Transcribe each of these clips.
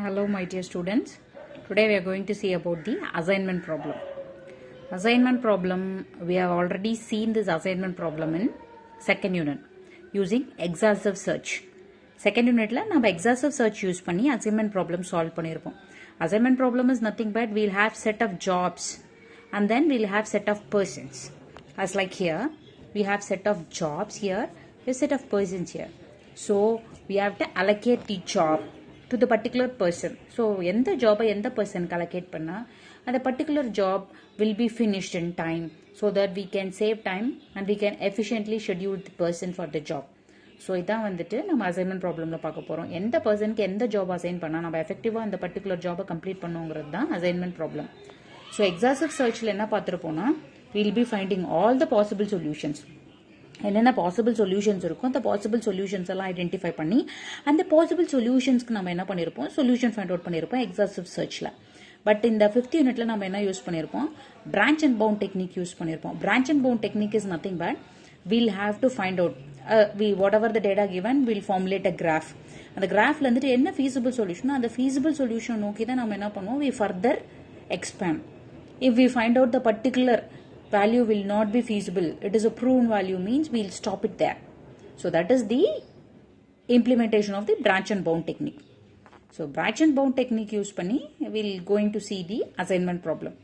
Hello my dear students. Today we are going to see about the assignment problem. Assignment problem, we have already seen this assignment problem in second unit using exhaustive search. Second unitல நம்ம exhaustive search use பண்ணி assignment problem solve பண்ணிருப்போம். Assignment problem is nothing but we'll have set of jobs and then we'll have set of persons. As like here, we have set of jobs here, a set of persons here. So we have to allocate the job to the particular person. So எந்த ஜாபை எந்த பர்சனுக்கு allocate பண்ணா அந்த particular job will be finished in time so that we can save time and we can efficiently schedule the person for the job. So இதான் வந்துட்டு நம்ம assignment ப்ராப்ளமில் பார்க்க போகிறோம். எந்த பர்சனுக்கு எந்த ஜாப் அசைன் பண்ணால் நம்ம எஃபெக்டிவாக அந்த பர்டிகுலர் ஜாபை கம்ப்ளீட் பண்ணுங்கிறது தான் அசைன்மெண்ட் ப்ராப்ளம். ஸோ எக்ஸாஸ்டிவ் சர்ச்சில் என்ன பார்த்துருப்போம்னா will be finding all the possible solutions. என்னென்ன பாசிபிள் சொல்யூஷன்ஸ் இருக்கும் அந்த பாசிபிள் சொல்யூஷன்ஸ் எல்லாம் ஐடென்டிஃபை பண்ணி அந்த பாசிபிள் சொல்யூஷன்ஸ்க்கு நம்ம என்ன பண்ணியிருப்போம் சொல்யூஷன் ஃபைண்ட் அவுட் பண்ணியிருப்போம் எக்ஸாஸ்டிவ் சர்ச்சில். பட் இந்த 5th யூனிட்ல நம்ம என்ன யூஸ் பண்ணியிருப்போம் branch and bound technique use பண்ணியிருப்போம். Branch and bound technique is nothing but we'll have to find out whatever the data given we'll formulate a graph. அந்த கிராஃப்ல வந்துட்டு என்ன feasible solution அந்த feasible solution நோக்கி தான் நம்ம என்ன பண்ணுவோம் we further expand. If we find out the particular value will not be feasible, it is a proven value means we'll stop it there. So that is the implementation of the branch and bound technique. So branch and bound technique use பண்ணி we'll going to see the assignment problem.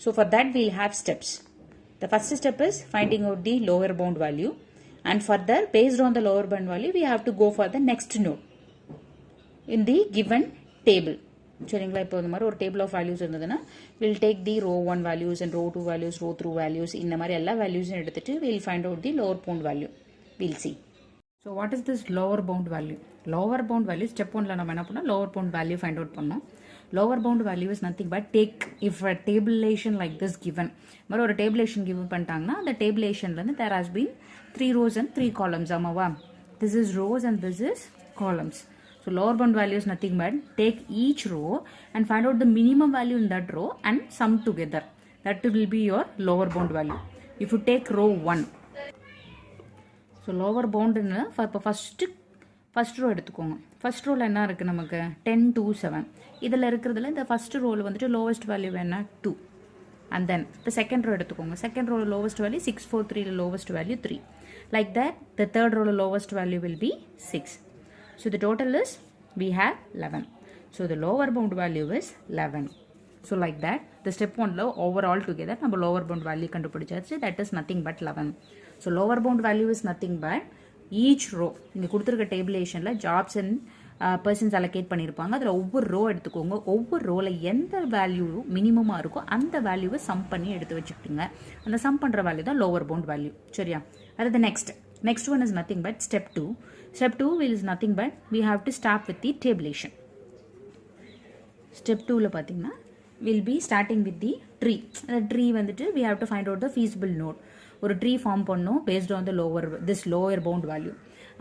So for that we'll have steps. The first step is finding out the lower bound value, and further based on the lower bound value we have to go for the next node in the given table. சரிங்களா, இப்போ இந்த மாதிரி ஒரு table of values இருந்ததுன்னா we'll take the row 1 values and row 2 values row 3 values இந்த மாதிரி எல்லா வேல்யூஸும் எடுத்துட்டு we'll find out the lower bound value. We'll see. So what is this lower bound value? Lower bound value step 1ல நம்ம என்ன பண்ணோம் lower bound value find out பண்ணோம். Lower bound value is nothing but take if a tabulation like this given. மாதிரி ஒரு tabulation given பண்ணிட்டாங்கன்னா அந்த tabulationல there has been 3 rows and 3 columns. ஆமாவா? This is rows and this is columns. So lower bound value is nothing but take each row and find out the minimum value in that row and sum together. That will be your lower bound value. If you take row 1. So lower bound first row எடுத்துக்கோங்க. First ரோவில் என்ன இருக்குது நமக்கு 10 2 7. இதில் இருக்கிறதுல இந்த first ரோவில் வந்துட்டு lowest value என்ன 2. அண்ட் தென் இப்போ செகண்ட் ரோ எடுத்துக்கோங்க. செகண்ட் ரோவில் lowest value 6 4 3 lowest value 3. Like that the third ரோவில் lowest value will be 6. So the total is we have 11. So the lower bound value is 11. So like that the step 1ல overall together நம்ம lower bound value கண்டுபிடிச்சாச்சு. That is nothing but 11. So lower bound value is nothing but each row இங்கே கொடுத்துருக்க டேபிளேஷனில் jobs and persons allocate பண்ணியிருப்பாங்க. அதில் ஒவ்வொரு row எடுத்துக்கோங்க. ஒவ்வொரு ரோவில் எந்த வேல்யூ மினிமமாக இருக்கோ அந்த வேல்யூவை சம் பண்ணி எடுத்து வச்சுக்கிட்டுங்க. அந்த சம் பண்ணுற வேல்யூ தான் லோவர் பவுண்ட் வேல்யூ. சரியா? அது next one is nothing but step 2. Step 2 is nothing but we have to start with the tabulation. Step 2ல பார்த்தீங்கன்னா will be starting with the tree. அந்த ட்ரீ வந்துட்டு we have to find out the feasible node. ஒரு tree form பண்ணோம் based on the lower bound value.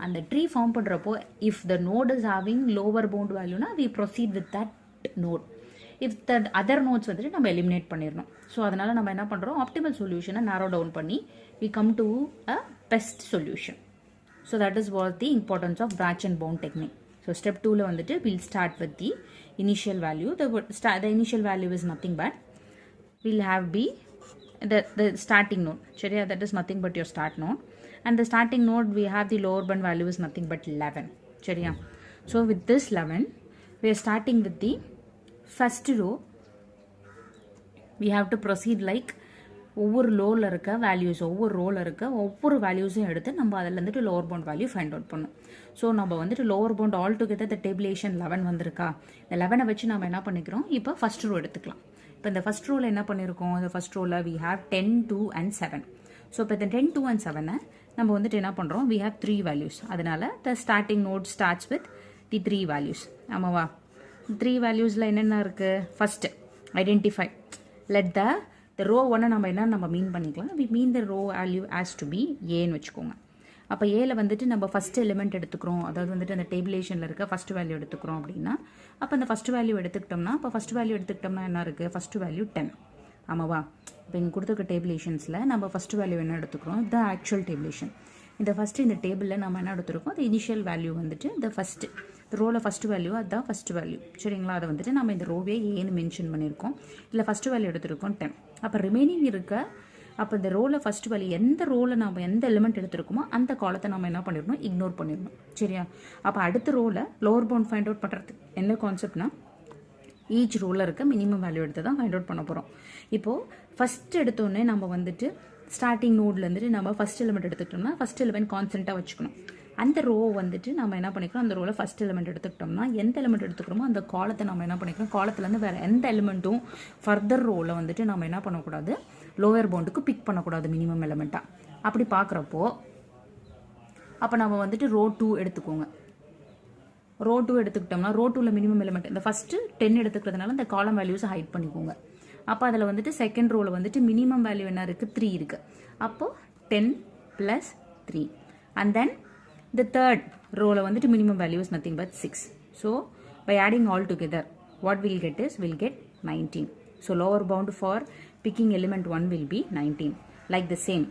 அந்த tree form பண்ணுறப்போ if the node is having lower bound வேல்யூனா we proceed with that note. If the other notes வந்துட்டு நம்ம eliminate பண்ணிடணும். So அதனால் நம்ம என்ன பண்ணுறோம் ஆப்டிமல் சொல்யூஷனை நேரோ டவுன் பண்ணி we come to a best solution. So that is what the importance of branch and bound technique. So step 2ல வந்துட்டு will start with the initial value. The initial value is nothing but will have be the starting node. சரியா? that is nothing but your start node, and the starting node we have the lower bound value is nothing but 11. சரியா? so with this 11 we are starting with the first row. we have to proceed like ஒவ்வொரு லோவில் இருக்க values ஒவ்வொரு ரோவில் இருக்க ஒவ்வொரு வேல்யூஸும் எடுத்து நம்ம அதில் வந்துட்டு lower bound value find out பண்ணணும். ஸோ நம்ம வந்துட்டு lower bound all together the tabulation 11 வந்திருக்கா. இந்த 11 வச்சு நம்ம என்ன பண்ணிக்கிறோம் இப்போ ஃபர்ஸ்ட் ரோ எடுத்துக்கலாம். இப்போ இந்த ஃபர்ஸ்ட் ரோவில் என்ன பண்ணியிருக்கோம் இந்த ஃபர்ஸ்ட் ரோவில் வி ஹேவ் 10 2 and 7. ஸோ இப்போ இந்த 10 2 and 7 நம்ம வந்துட்டு என்ன பண்ணுறோம் வி ஹேவ் 3 வேல்யூஸ். அதனால the starting node starts with the 3 values. ஆமாவா? 3 வேல்யூஸில் என்னென்ன இருக்குது first identify let the row 1 நம்ம மீன் பண்ணிக்கலாம். We mean the row value as to be ஏன்னு வச்சுக்கோங்க. அப்போ ஏல வந்துட்டு நம்ம ஃபர்ஸ்ட் எலிமெண்ட் எடுத்துக்கிறோம். அதாவது வந்துட்டு அந்த டேபிளேஷனில் இருக்க ஃபர்ஸ்ட் வேல்யூ எடுத்துக்கிறோம் அப்படின்னா அப்போ அந்த ஃபர்ஸ்ட் வேல்யூ எடுத்துக்கிட்டோம்னா அப்போ ஃபர்ஸ்ட் வேல்யூ எடுத்துக்கிட்டோம்னா என்ன இருக்குது ஃபர்ஸ்ட் வேல்யூ 10. ஆமாவா? இப்போ இங்கே கொடுத்துருக்க டேபிளேஷன்ஸில் நம்ம ஃபர்ஸ்ட் வேல்யூ என்ன எடுத்துக்கிறோம் த ஆக்சுவல் டேபிளேஷன். இந்த ஃபஸ்ட்டு இந்த டேபிளில் நம்ம என்ன எடுத்துருக்கோம், the இனிஷியல் வேல்யூ வந்துட்டு the ஃபஸ்ட்டு ரோவில் ஃபஸ்ட்டு வேல்யூ அதுதான் ஃபஸ்ட்டு வேல்யூ சரிங்களா. அதை வந்துட்டு நம்ம இந்த ரோவே ஏன்னு மென்ஷன் பண்ணியிருக்கோம். இல்லை ஃபஸ்ட்டு வேல்யூ எடுத்துருக்கோம் 10. அப்போ ரிமைனிங் இருக்க அப்போ இந்த ரோவில் ஃபஸ்ட்டு வேல்யூ எந்த ரோவில் நம்ம எந்த எலிமெண்ட் எடுத்துருக்கோமோ அந்த காலத்தை நம்ம என்ன பண்ணிடணும், இக்னோர் பண்ணிடணும் சரியா. அப்போ அடுத்த ரோவில் லோவர் பவுண்ட் ஃபைண்ட் அவுட் பண்ணுறதுக்கு என்ன கான்செப்ட்னா ஈச் ரோவில் இருக்க மினிமம் வேல்யூ எடுத்து தான் ஃபைண்ட் அவுட் பண்ண போகிறோம். இப்போது ஃபஸ்ட் எடுத்தோடனே நம்ம வந்துட்டு ஸ்டார்டிங் நோடில் வந்துட்டு நம்ம ஃபஸ்ட் எலிமெண்ட் எடுத்துக்கிட்டோம்னா ஃபஸ்ட் எலிமெண்ட் கான்ஸ்டண்ட்டாக வச்சுக்கணும். அந்த ரோ வந்துட்டு நம்ம என்ன பண்ணிக்கிறோம், அந்த ரோவில் ஃபஸ்ட் எலிமெண்ட் எடுத்துக்கிட்டோம்னா எந்த எலிமெண்ட் எடுத்துக்கிறோமோ அந்த காலத்தை நம்ம என்ன பண்ணிக்கிறோம், காலத்துலேருந்து வேறு எந்த எலிமெண்ட்டும் ஃபர்தர் ரோவில் வந்துட்டு நம்ம என்ன பண்ணக்கூடாது, லோவர் பவுண்டுக்கு பிக் பண்ணக்கூடாது மினிமம் எலிமெண்ட்டாக. அப்படி பார்க்குறப்போ அப்போ நம்ம வந்துட்டு ரோ 2 எடுத்துக்கோங்க. ரோ 2 எடுத்துக்கிட்டோம்னா ரோ 2ல் மினிமம் எலிமெண்ட் இந்த ஃபஸ்ட்டு 10 எடுத்துக்கிறதுனால இந்த காலம் வேல்யூஸை ஹைட் பண்ணிக்கோங்க. அப்போ அதில் வந்துட்டு செகண்ட் ரோவில் வந்துட்டு மினிமம் வேல்யூ என்ன இருக்குது, 3 இருக்குது. அப்போது 10 + 3 and then the third row வந்துட்டு minimum value is nothing but 6. So by adding all together what we'll get is we'll get 19. So lower bound for picking element 1 will be 19. Like the same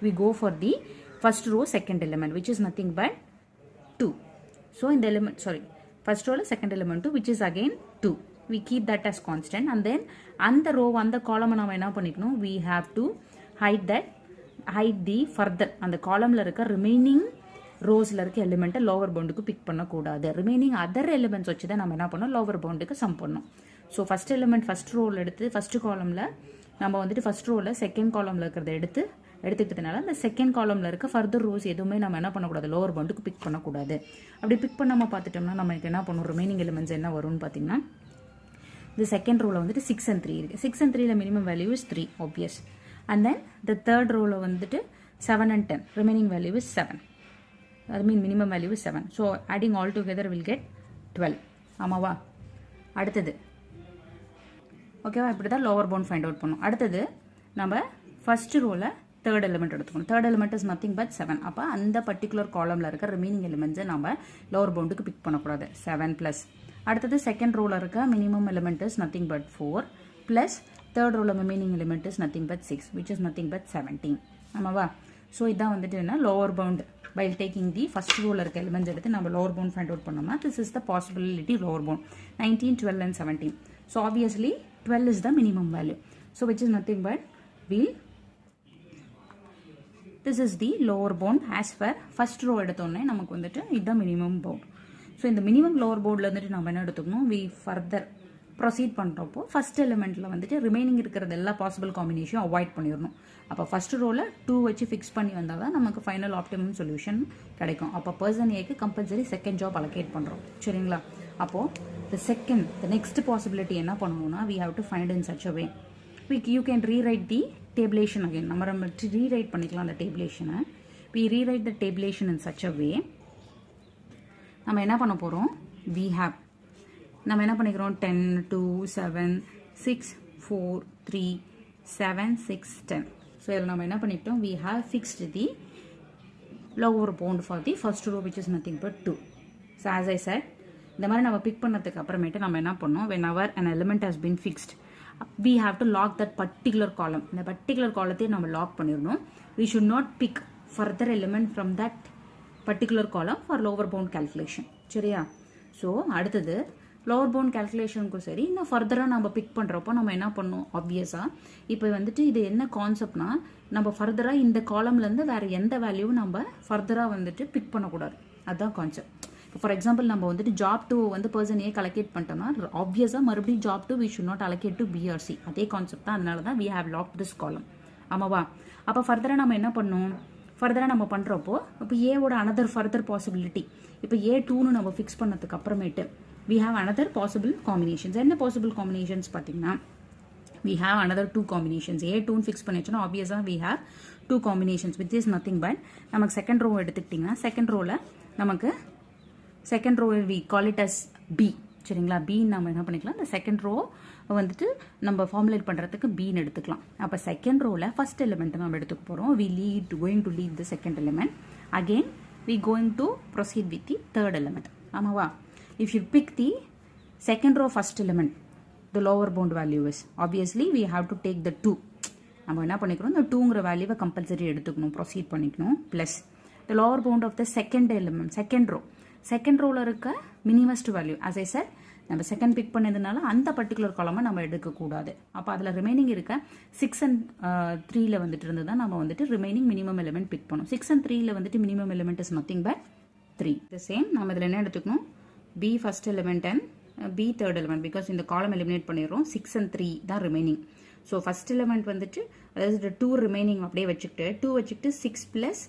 we go for the first row second element which is nothing but 2. So in the element first row second element 2 which is again 2. We keep that as constant and then அந்த row அந்த column நாம என்ன பண்ணிக்கணும், we have to hide the further அந்த columnல இருக்க remaining ரோஸில் இருக்க எலிமெண்ட்டை lower பவுண்டுக்கு big பண்ணக்கூடாது. Remaining other elements வச்சு தான் நம்ம என்ன பண்ணோம், லோவர் பவுண்டுக்கு சம் பண்ணோம். ஸோ ஃபஸ்ட் எலிமெண்ட் ஃபஸ்ட் ரோவில் எடுத்து ஃபஸ்ட்டு காலமில் நம்ம வந்துட்டு ஃபஸ்ட் ரோவில் செகண்ட் காலமில் இருக்கிறத எடுத்துக்கிட்டதுனால அந்த செகண்ட் காலமில் இருக்க ஃபர்தர் ரோஸ் எதுவுமே நம்ம என்ன பண்ணக்கூடாது, லோவர் பவுண்டுக்கு பிக் பண்ணக்கூடாது. அப்படி பிக் பண்ணாமல் பார்த்துட்டோம்னா நமக்கு என்ன பண்ணும், ரிமைனிங் எலிமெண்ட்ஸ் என்ன வரும்னு பார்த்தீங்கன்னா இந்த செகண்ட் ரோவில் வந்துட்டு 6 and 3 இருக்குது. 6 and 3ல minimum value is 3 obvious. And then the third ரோவில் வந்துட்டு 7 and 10 remaining value is 7. that mean minimum value is 7. So adding all together will get 12. ஆமாவா. அடுத்தது ஓகேவா, இப்படி தான் லோவர் பவுண்ட் ஃபைண்ட் அவுட் பண்ணும். அடுத்தது நம்ம ஃபர்ஸ்ட் ரோவில் தேர்ட் எலிமெண்ட் எடுத்துக்கணும். Third element is nothing but 7. அப்போ அந்த பர்டிகுலர் காலமில் இருக்க ரிமைனிங் எலிமெண்ட்ஸை நம்ம லோவர் பவுண்டுக்கு பிக் பண்ணக்கூடாது. 7+. அடுத்தது செகண்ட் ரோவில் இருக்க minimum element is nothing but 4 plus third ரோவில் remaining element is nothing but 6 which is nothing but 17. ஆமாவா. ஸோ இதான் வந்துட்டு என்ன lower bound by taking the first row இருக்க elements எடுத்து நம்ம lower bound find out பண்ணோம்னா this is the possibility lower bound 19, 12 and 17. So obviously 12 is the minimum value. So which is nothing but this is the lower bound as per first row எடுத்தோன்னே நமக்கு வந்துட்டு இதுதான் minimum bound. So இந்த minimum lower boundல வந்துட்டு நம்ம என்ன எடுத்துக்கணும், we further proceed பண்ணுறப்போ ஃபஸ்ட் எலிமெண்ட்டில் வந்துட்டு ரிமைனிங் இருக்கிறது எல்லா பாசிபிள் காம்பினேஷனும் அவாய்ட் பண்ணிடணும். அப்போ ஃபஸ்ட் ரோவில் 2 வச்சு ஃபிக்ஸ் பண்ணி வந்தால் தான் நமக்கு ஃபைனல் ஆப்டிமம் சொல்யூஷன் கிடைக்கும். அப்போ பர்சன் ஏக்கு கம்பல்சரி செகண்ட் ஜாப் அலோகேட் பண்ணுறோம் சரிங்களா. அப்போது த நெக்ஸ்ட் பாசிபிலிட்டி என்ன பண்ணணும்னா we have to find in such a way you can rewrite the tabulation again. நம்ம ரீரைட் பண்ணிக்கலாம் அந்த டேபிளேஷனை. we rewrite the tabulation in such a way நம்ம என்ன பண்ண போகிறோம், நம்ம என்ன பண்ணிக்கிறோம் 10, 2, 7, 6, 4, 3, 7, 6, 10. ஸோ இதில் நம்ம என்ன பண்ணிட்டோம், we have fixed the lower bound for the first row which is nothing but 2. So as I said இந்த மாதிரி நம்ம பிக் பண்ணதுக்கு அப்புறமேட்டு நம்ம என்ன பண்ணோம், whenever an element has been fixed we have to lock that particular column. இந்த particular காலத்தையும் நம்ம லாக் பண்ணிடணும். we should not pick further element from that particular column for lower bound calculation சரியா. ஸோ அடுத்தது லோவர் பவுண்ட் கேல்குலேஷனுக்கும் சரி இன்னும் ஃபர்தராக நம்ம பிக் பண்ணுறப்போ நம்ம என்ன பண்ணோம், ஆப்வியஸாக இப்போ வந்துட்டு இது என்ன கான்செப்ட்னா நம்ம ஃபர்தராக இந்த காலம்லேருந்து வேறு எந்த வேல்யூவும் நம்ம ஃபர்தராக வந்துட்டு பிக் பண்ணக்கூடாது. அதுதான் கான்செப்ட். இப்போ ஃபார் எக்ஸாம்பிள் நம்ம வந்துட்டு ஜாப் 2 வந்து பர்சன் ஏ அலோகேட் பண்ணிட்டோம்னா ஆப்வியஸாக மறுபடியும் job 2 we should not allocate to B or C. அதே கான்செப்ட் தான். அதனால தான் we have locked this column. ஆமாவா. அப்போ ஃபர்தராக நம்ம என்ன பண்ணோம், ஃபர்தராக நம்ம பண்ணுறப்போ இப்போ ஏவோட அனதர் ஃபர்தர் பாசிபிலிட்டி இப்போ A2ன்னு நம்ம ஃபிக்ஸ் பண்ணதுக்கு அப்புறமேட்டு we have another possible combinations. என்ன possible combinations பார்த்தீங்கன்னா we have another 2 combinations. A2 fix பண்ணிச்சோன்னா obviously we have 2 combinations which is nothing but நமக்கு செகண்ட் ரோ எடுத்துக்கிட்டிங்கன்னா செகண்ட் ரோவில் நமக்கு second row we call it as B சரிங்களா. B நம்ம என்ன பண்ணிக்கலாம், இந்த செகண்ட் ரோ வந்துட்டு நம்ம ஃபார்முலேட் பண்ணுறதுக்கு Bன்னு எடுத்துக்கலாம். அப்போ செகண்ட் ரோவில் ஃபர்ஸ்ட் எலிமெண்ட் நம்ம எடுத்துக்க போகிறோம். going to leave the second element. Again we going to proceed with the third element. ஆமாவா. If you pick the second row first element, the lower bound value is obviously we have to take the 2. நம்ம என்ன பண்ணிக்கிறோம், இந்த 2ங்கிற வேல்யூவை compulsory எடுத்துக்கணும், proceed பண்ணிக்கணும். Plus the lower bound of the second element, second row. Second row இருக்க minimest value. As I said, நம்ம second big பண்ணதுனால அந்த பர்டிகுலர் காலமை நம்ம எடுக்கக்கூடாது. அப்போ அதில் ரிமைனிங் இருக்க 6 and 3ல வந்துட்டு இருந்து தான் நம்ம வந்துட்டு ரிமைனிங் மினிமம் எலிமெண்ட் பிக் பண்ணோம். 6 and 3ல வந்துட்டு minimum element is nothing but 3. The same நம்ம இதில் என்ன எடுத்துக்கணும், B first element and B third element, because இந்த காலம் எலிமினேட் பண்ணிடுறோம். 6 and 3 தான் ரிமைனிங். ஸோ ஃபர்ஸ்ட் எலிமெண்ட் வந்துட்டு அதாவது 2 ரிமைனிங் அப்படியே வச்சுக்கிட்டு 2 வச்சுக்கிட்டு 6 ப்ளஸ்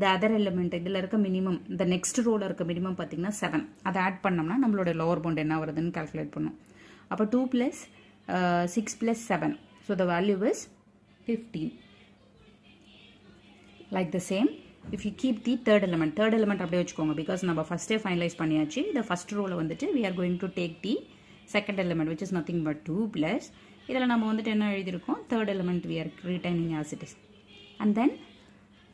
the other element இதில் இருக்க மினிமம் இந்த நெக்ஸ்ட் ரோவில் இருக்க மினிமம் பார்த்தீங்கன்னா 7. அதை ஆட் பண்ணோம்னா நம்மளோட லோவர் பவுண்ட் என்ன வருதுன்னு கால்குலேட் பண்ணும். அப்போ 2 + 6 + 7. So the value is 15. Like the same, if you keep the third element அப்படியே வச்சுக்கோங்க, பிகாஸ் நம்ம ஃபஸ்ட்டே ஃபைனலைஸ் பண்ணியாச்சு. இந்த ஃபஸ்ட் ரோவில் வந்துட்டு we are going to take the second element which is nothing but 2 plus இதில் நம்ம வந்துட்டு என்ன எழுதியிருக்கோம், third element we are retaining as it is. And then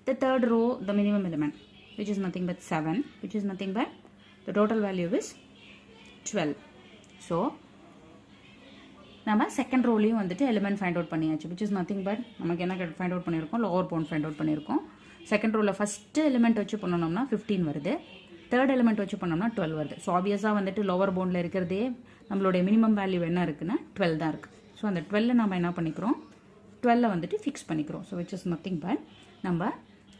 the third row, the minimum element, which is nothing but 7, which is nothing but the total value is 12. So, நம்ம second rowலையும் வந்துட்டு element find out பண்ணியாச்சு, which is nothing but நமக்கு என்ன find out பண்ணியிருக்கோம், lower bound find out பண்ணியிருக்கோம். second rowல first element வச்சு பண்ணோம்னா 15 வருது, third element வச்சு பண்ணோம்னா 12 வருது. ஸோ ஆப்வியஸாக வந்துட்டு lower boundல இருக்கிறதே நம்மளுடைய மினிமம் வேல்யூ என்ன இருக்குன்னா 12 தான் இருக்குது. ஸோ அந்த 12 நம்ம என்ன பண்ணிக்கிறோம், 12 வந்துட்டு ஃபிக்ஸ் பண்ணிக்கிறோம். So which is nothing but நம்ம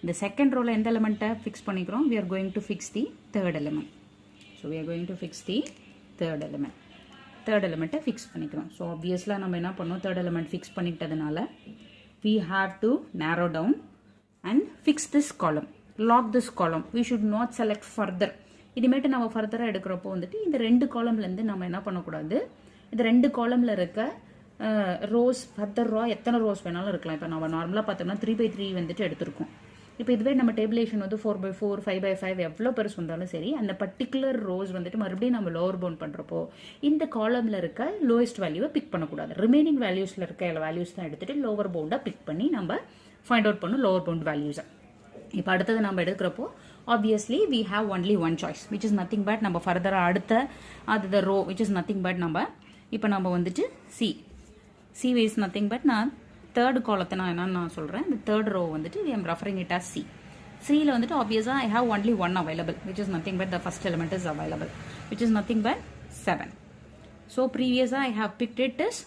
இந்த செகண்ட் ரோவில் எந்த எலிமெண்ட்டை ஃபிக்ஸ் பண்ணிக்கிறோம், we are going to fix the third element. So we are going to fix the third element. third element-ஐ ஃபிக்ஸ் பண்ணிக்கிறோம். ஸோ ஆப்வியஸ்லாக நம்ம என்ன பண்ணோம், third element ஃபிக்ஸ் பண்ணிக்கிட்டதுனால we have to narrow down and fix this column, lock this column. We should not select further. இனிமேட்டு நம்ம ஃபர்தராக எடுக்கிறப்போ வந்துட்டு இந்த 2 காலம்லேருந்து நம்ம என்ன பண்ணக்கூடாது, இந்த 2 காலமில் இருக்க ரோஸ் ஃபர்தர் ரோ எத்தனை ரோஸ் வேணாலும் இருக்கலாம். இப்போ நம்ம நார்மலாக பார்த்தோம்னா 3/3 வந்துட்டு எடுத்திருக்கோம். இப்போ இதுவே நம்ம டேபிளேஷன் வந்து 4/4 5/5 எவ்வளோ பெருசு வந்தாலும் சரி, அந்த பர்டிகுலர் ரோஸ் வந்துட்டு மறுபடியும் நம்ம லோவர் பவுண்ட் பண்ணுறப்போ இந்த காலமில் இருக்க லோயஸ்ட் வேல்யூவை பிக் பண்ணக்கூடாது. ரிமைனிங் வேல்யூஸில் இருக்க வேல்யூஸ் தான் எடுத்துகிட்டு லோவர் பவுண்டாக பிக் பண்ணி நம்ம ஃபைண்ட் அவுட் பண்ணும் லோவர் பவுண்ட் வேல்யூஸை. இப்போ அடுத்தது நம்ம எடுக்கிறப்போ obviously we have only one choice, which is nothing but நம்ம ஃபர்தராக அடுத்த அது row which is nothing but நம்ம இப்போ நம்ம வந்துட்டு சி இஸ் நத்திங் பட் நான் தேர்ட் காலத்தை நான் என்னன்னு சொல்கிறேன். இந்த தேர்ட் ரோ வந்துட்டு I am referring it as C. Cயில் வந்துட்டு ஆப்வியஸாக I have only one available, which is nothing but the first element is available, which is nothing but 7. So previously I have picked it as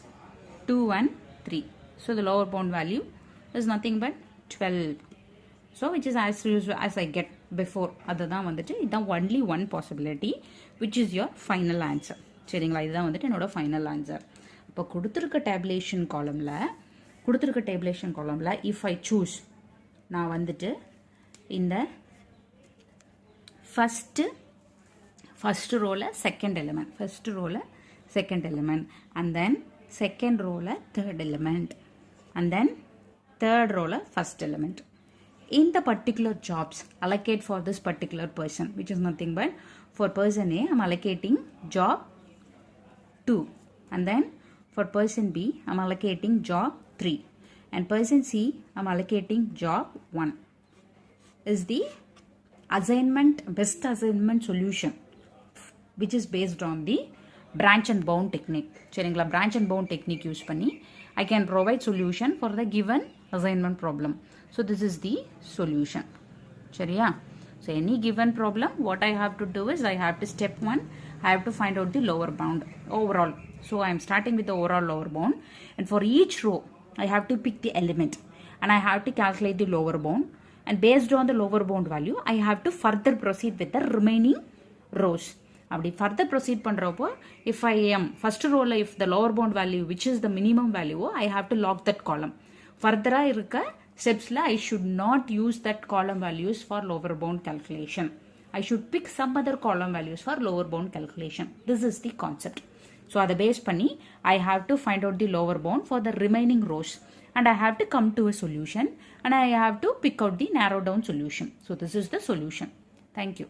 2 and 3. So the lower bound value is nothing but 12. So which is as usual as I get before. அதுதான் வந்துட்டு இதுதான் only one possibility, which is your final answer. சரிங்களா, இதுதான் வந்துட்டு என்னோட final answer. இப்போ கொடுத்துருக்க tabulation காலமில் இஃப் ஐ சூஸ், நான் வந்துட்டு இந்த ஃபஸ்ட்டு ரோவில் second element and then second ரோவில் third element and then third ரோவில் ஃபஸ்ட் எலிமெண்ட். இந்த particular jobs allocate for this particular person, which is nothing but for person A I'm allocating job 2, and then for person B I'm allocating job 3, and person C I'm allocating job 1. Is the best assignment solution, which is based on the branch and bound technique. சரிங்களா, branch and bound technique use பண்ணி I can provide solution for the given assignment problem. So this is the solution. சரியா, so any given problem what I have to do is I have to step 1 I have to find out the lower bound overall. So I am starting with the overall lower bound, and for each row I have to pick the element and I have to calculate the lower bound, and based on the lower bound value I have to further proceed with the remaining rows. அப்படி further proceed பண்ணுறப்போ if I am first row if the lower bound value which is the minimum value I have to lock that column. ஃபர்தராக இருக்க ஸ்டெப்ஸில் I should not use that column values for lower bound calculation. I should pick some other column values for lower bound calculation. This is the concept. So அதை base பண்ணி I have to find out the lower bound for the remaining rows, and I have to come to a solution, and I have to pick out the narrow down solution. So this is the solution. Thank you.